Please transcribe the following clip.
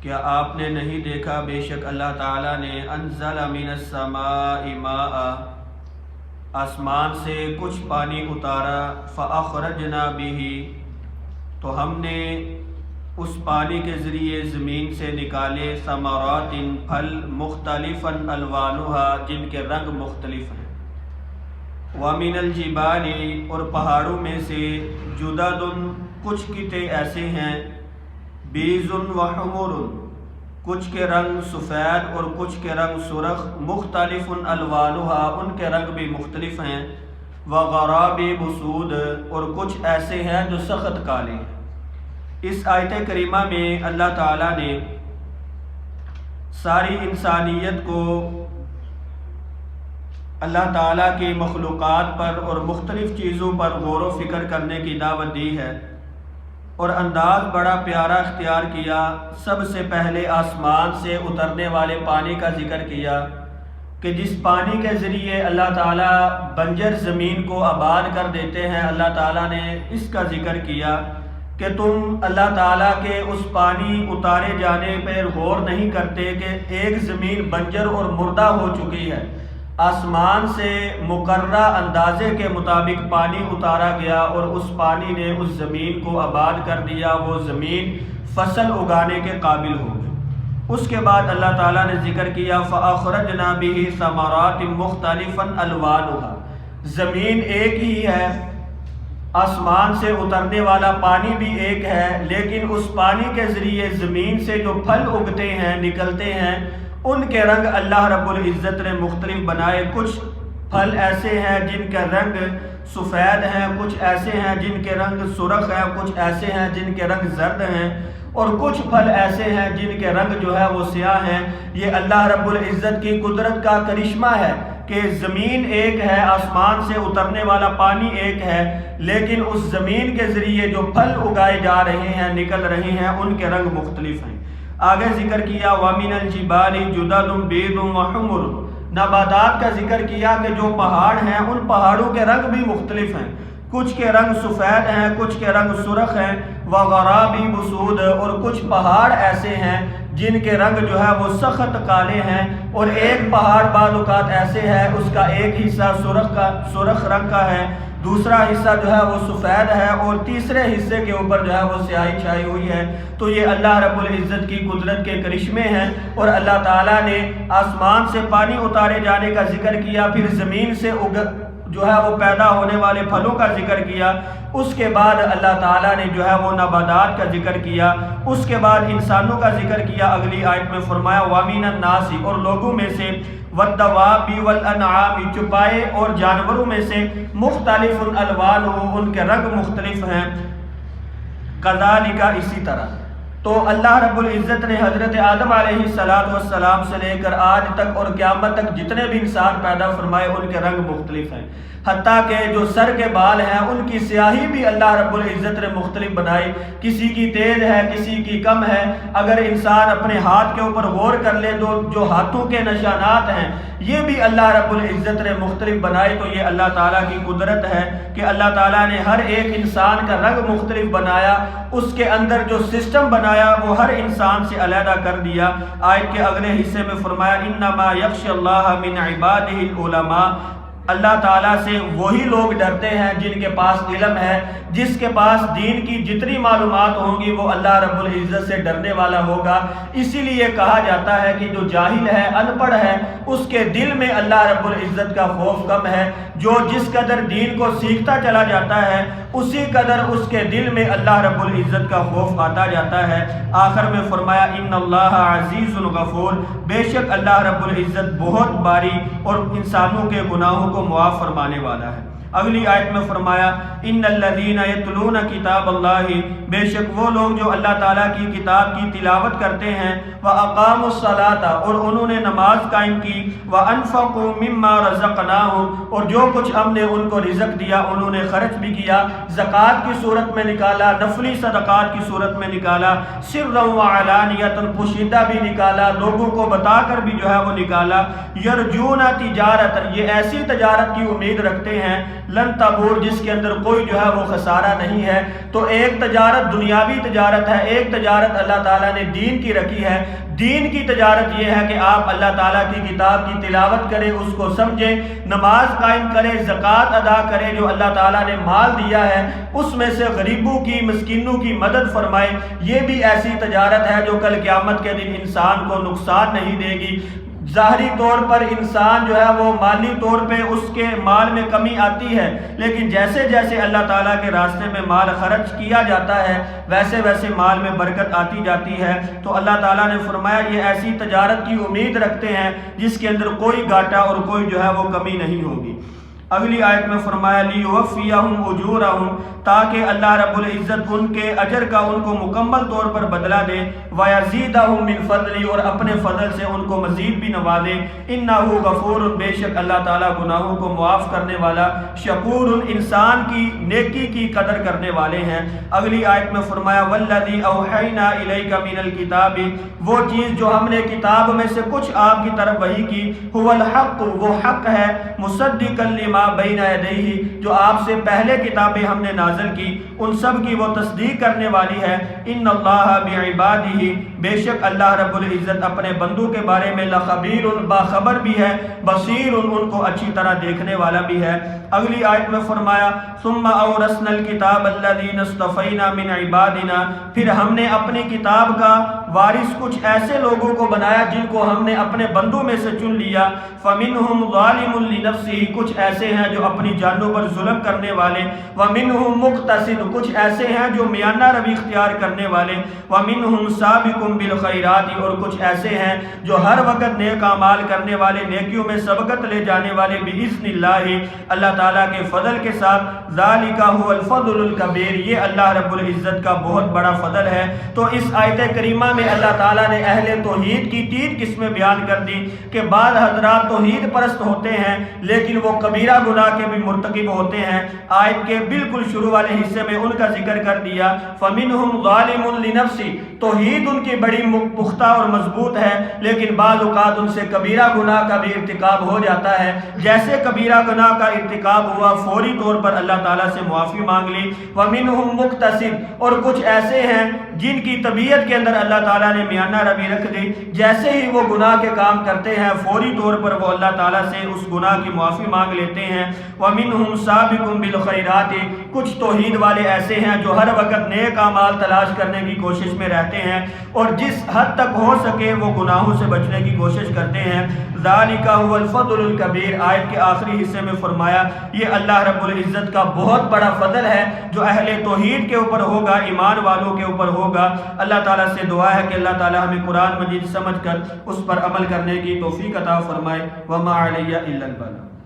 کیا آپ نے نہیں دیکھا بے شک اللہ تعالیٰ نے انزل من السماء ماء آسمان سے کچھ پانی اتارا فاخرجنا به تو ہم نے اس پانی کے ذریعے زمین سے نکالے ثمرات پھل مختلفا الوانها جن کے رنگ مختلف ہیں ومن الجبال اور پہاڑوں میں سے جدد کچھ کتے ایسے ہیں بیض وحمر کچھ کے رنگ سفید اور کچھ کے رنگ سرخ مختلف الوانها ان کے رنگ بھی مختلف ہیں وغرابیب سود اور کچھ ایسے ہیں جو سخت کالے ہیں۔ اس آیت کریمہ میں اللہ تعالیٰ نے ساری انسانیت کو اللہ تعالیٰ کی مخلوقات پر اور مختلف چیزوں پر غور و فکر کرنے کی دعوت دی ہے اور انداز بڑا پیارا اختیار کیا۔ سب سے پہلے آسمان سے اترنے والے پانی کا ذکر کیا کہ جس پانی کے ذریعے اللہ تعالیٰ بنجر زمین کو آباد کر دیتے ہیں۔ اللہ تعالیٰ نے اس کا ذکر کیا کہ تم اللہ تعالیٰ کے اس پانی اتارے جانے پر غور نہیں کرتے کہ ایک زمین بنجر اور مردہ ہو چکی ہے، آسمان سے مقررہ اندازے کے مطابق پانی اتارا گیا اور اس پانی نے اس زمین کو آباد کر دیا، وہ زمین فصل اگانے کے قابل ہو گئی۔ اس کے بعد اللہ تعالیٰ نے ذکر کیا فَأَخْرَجْنَا بِهِ ثَمَرَاتٍ مُخْتَلِفًا أَلْوَانُهَا، زمین ایک ہی ہے، آسمان سے اترنے والا پانی بھی ایک ہے، لیکن اس پانی کے ذریعے زمین سے جو پھل اگتے ہیں نکلتے ہیں ان کے رنگ اللہ رب العزت نے مختلف بنائے۔ کچھ پھل ایسے ہیں جن کے رنگ سفید ہیں، کچھ ایسے ہیں جن کے رنگ سرخ ہیں، کچھ ایسے ہیں جن کے رنگ زرد ہیں، اور کچھ پھل ایسے ہیں جن کے رنگ جو ہے وہ سیاہ ہیں۔ یہ اللہ رب العزت کی قدرت کا کرشمہ ہے کہ زمین ایک ہے، آسمان سے اترنے والا پانی ایک ہے، لیکن اس زمین کے ذریعے جو پھل اگائے جا رہے ہیں نکل رہے ہیں ان کے رنگ مختلف ہیں۔ آگے ذکر کیا وَمِنَ الْجِبَالِ جُدَدٌ بِيضٌ وَحُمُرٌ، نباتات کا ذکر کیا کہ جو پہاڑ ہیں ان پہاڑوں کے رنگ بھی مختلف ہیں، کچھ کے رنگ سفید ہیں، کچھ کے رنگ سرخ ہیں، وَغَرَابِيبُ سُودٌ اور کچھ پہاڑ ایسے ہیں جن کے رنگ جو ہے وہ سخت کالے ہیں، اور ایک پہاڑ بعض اوقات ایسے ہے اس کا ایک حصہ سرخ رنگ کا ہے، دوسرا حصہ جو ہے وہ سفید ہے، اور تیسرے حصے کے اوپر جو ہے وہ سیاہی چھائی ہوئی ہے۔ تو یہ اللہ رب العزت کی قدرت کے کرشمے ہیں، اور اللہ تعالیٰ نے آسمان سے پانی اتارے جانے کا ذکر کیا، پھر زمین سے جو ہے وہ پیدا ہونے والے پھلوں کا ذکر کیا، اس کے بعد اللہ تعالیٰ نے جو ہے وہ نباتات کا ذکر کیا، اس کے بعد انسانوں کا ذکر کیا۔ اگلی آیت میں فرمایا وَمِنَ النَّاسِ اور لوگوں میں سے وَالدَّوَابِ وَالْأَنْعَامِ چوپائے اور جانوروں میں سے مختلف الوانہ ان کے رنگ مختلف ہیں، کذالک اسی طرح۔ تو اللہ رب العزت نے حضرت آدم علیہ السلام سے لے کر آج تک اور قیامت تک جتنے بھی انسان پیدا فرمائے ان کے رنگ مختلف ہیں، حتیٰ کہ جو سر کے بال ہیں ان کی سیاہی بھی اللہ رب العزت نے مختلف بنائی، کسی کی تیز ہے کسی کی کم ہے۔ اگر انسان اپنے ہاتھ کے اوپر غور کر لے تو جو ہاتھوں کے نشانات ہیں یہ بھی اللہ رب العزت نے مختلف بنائے۔ تو یہ اللہ تعالیٰ کی قدرت ہے کہ اللہ تعالیٰ نے ہر ایک انسان کا رنگ مختلف بنایا، اس کے اندر جو سسٹم بنایا وہ ہر انسان سے علیحدہ کر دیا۔ آیت کے اگلے حصے میں فرمایا انما یخشی اللہ من عبادہ العلماء، اللہ تعالیٰ سے وہی لوگ ڈرتے ہیں جن کے پاس علم ہے، جس کے پاس دین کی جتنی معلومات ہوں گی وہ اللہ رب العزت سے ڈرنے والا ہوگا۔ اسی لیے کہا جاتا ہے کہ جو جاہل ہے ان پڑھ ہے اس کے دل میں اللہ رب العزت کا خوف کم ہے، جو جس قدر دین کو سیکھتا چلا جاتا ہے اسی قدر اس کے دل میں اللہ رب العزت کا خوف آتا جاتا ہے۔ آخر میں فرمایا ان اللہ عزیز غفور، بے شک اللہ رب العزت بہت باری اور انسانوں کے گناہوں کو معاف فرمانے والا ہے۔ اگلی آیت میں فرمایا ان الذین یتلون کتاب اللہ، بے شک وہ لوگ جو اللہ تعالیٰ کی کتاب کی تلاوت کرتے ہیں، وَأَقَامُوا الصَّلَاةَ اور انہوں نے نماز قائم کی، وَأَنفَقُوا مِمَّا رَزَقْنَاهُمْ اور جو کچھ ہم نے ان کو رزق دیا انہوں نے خرچ بھی کیا، زکوٰۃ کی صورت میں نکالا، نفلی صدقات کی صورت میں نکالا، سرًّا وعلانیةً پوشیدہ بھی نکالا، لوگوں کو بتا کر بھی جو ہے وہ نکالا، یرجون تجارت یہ ایسی تجارت کی امید رکھتے ہیں لن تبور، جس کے اندر کوئی جو ہے وہ خسارہ نہیں ہے۔ تو ایک تجارت دنیاوی تجارت ہے، ایک تجارت اللہ تعالیٰ نے دین کی رکھی ہے۔ دین کی تجارت یہ ہے کہ آپ اللہ تعالیٰ کی کتاب کی تلاوت کریں، اس کو سمجھیں، نماز قائم کریں، زکوٰۃ ادا کریں، جو اللہ تعالیٰ نے مال دیا ہے اس میں سے غریبوں کی مسکینوں کی مدد فرمائیں۔ یہ بھی ایسی تجارت ہے جو کل قیامت کے دن انسان کو نقصان نہیں دے گی۔ ظاہری طور پر انسان جو ہے وہ مالی طور پہ اس کے مال میں کمی آتی ہے، لیکن جیسے جیسے اللہ تعالیٰ کے راستے میں مال خرچ کیا جاتا ہے ویسے ویسے مال میں برکت آتی جاتی ہے۔ تو اللہ تعالیٰ نے فرمایا یہ ایسی تجارت کی امید رکھتے ہیں جس کے اندر کوئی گھاٹا اور کوئی جو ہے وہ کمی نہیں ہوگی۔ اگلی آیت میں فرمایا لیوفیہم اجورہم، تاکہ اللہ رب العزت ان کے اجر کا ان کو مکمل طور پر بدلہ دے، ویزیدہم من فضلی، اور اپنے فضل سے ان کو مزید بھی نوازے، انہ غفور، بے شک اللہ تعالیٰ گناہوں کو معاف کرنے والا، شکور، انسان کی نیکی کی قدر کرنے والے ہیں۔ اگلی آیت میں فرمایا والذی اوحینا الیک من الکتاب، وہ چیز جو ہم نے کتاب میں سے کچھ آپ کی طرف وحی کی، هو الحق، وہ حق ہے، مصدقا لما بین یدیہ، جو آپ سے پہلے کتابیں ہم نے نازل کی ان سب کی وہ تصدیق کرنے والی ہے۔ ان اللہ بعبادہ، بے شک اللہ رب العزت اپنے بندوں کے بارے میں لخبیر، باخبر بھی ہے، بصیر، ان کو اچھی طرح دیکھنے والا بھی ہے۔ اگلی آیت میں فرمایا ثم اورثنا الکتاب الذین اصطفینا من عبادنا، پھر ہم نے اپنی کتاب کا وارث کچھ ایسے لوگوں کو بنایا جن کو ہم نے اپنے بندوں میں سے چن لیا، فمنہم ظالم لنفسہ، کچھ ایسے ہیں جو اپنی جانوں پر ظلم کرنے والے، ومنہم مقتصد، کچھ ایسے ہیں جو میانہ روی اختیار کرنے والے، ومنہم سابق بالخیرات، اور کچھ ایسے ہیں جو ہر وقت نیک اعمال کرنے والے، نیکیوں میں سبقت لے جانے والے، باذن اللہ، اللہ تعالیٰ کے فضل کے ساتھ۔ ذالک هو الفضل الکبیر، یہ اللہ رب العزت کا بہت بڑا فضل ہے۔ تو اس آیت کریمہ میں اللہ تعالیٰ نے اہل توحید کی 3 قسمیں بیان کر دی کہ بعض حضرات توحید پرست ہوتے ہیں لیکن وہ کبیرہ گناہ کے بھی مرتکب ہوتے ہیں۔ آیت کے بالکل شروع والے حصے میں ان کا ذکر کر دیا، فَمِنْهُمْ ظَالِمٌ لِنَفْسِ، توحید ان کی بڑی پختہ اور مضبوط ہے لیکن بعض اوقات ان سے کبیرہ گناہ کا بھی ارتکاب ہو جاتا ہے۔ جیسے کبیرہ گناہ کا ارتکاب ہوا فوری طور پر اللہ تعالیٰ سے معافی مانگ لی۔ وَمِنْهُمْ مُقْتَصِدٌ، اور کچھ ایسے ہیں جن کی طبیعت کے اندر اللہ تعالیٰ نے میانہ روی رکھ دی، جیسے ہی وہ گناہ کے کام کرتے ہیں فوری طور پر وہ اللہ تعالیٰ سے اس گناہ کی معافی مانگ لیتے ہیں۔ وَمِنْهُمْ سَابِقٌ بِالْخَيْرَاتِ، کچھ توحید والے ایسے ہیں جو ہر وقت نیک اعمال تلاش کرنے کی کوشش میں رہتے ہیں اور جس حد تک ہو سکے وہ گناہوں سے بچنے کی کوشش کرتے ہیں۔ ذَلِكَ هُوَ الْفَضْلُ الْكَبِيرُ، آیت کے آخری حصے میں فرمایا یہ اللہ رب العزت کا بہت بڑا فضل ہے جو اہل توحید کے اوپر ہوگا، ایمان والوں کے اوپر ہوگا۔ اللہ تعالیٰ سے دعا ہے کہ اللہ تعالیٰ ہمیں قرآن مجید سمجھ کر اس پر عمل کرنے کی توفیق عطا فرمائے۔ وَمَا عَلَيَّ إِلَّا الْبَلَاغُ۔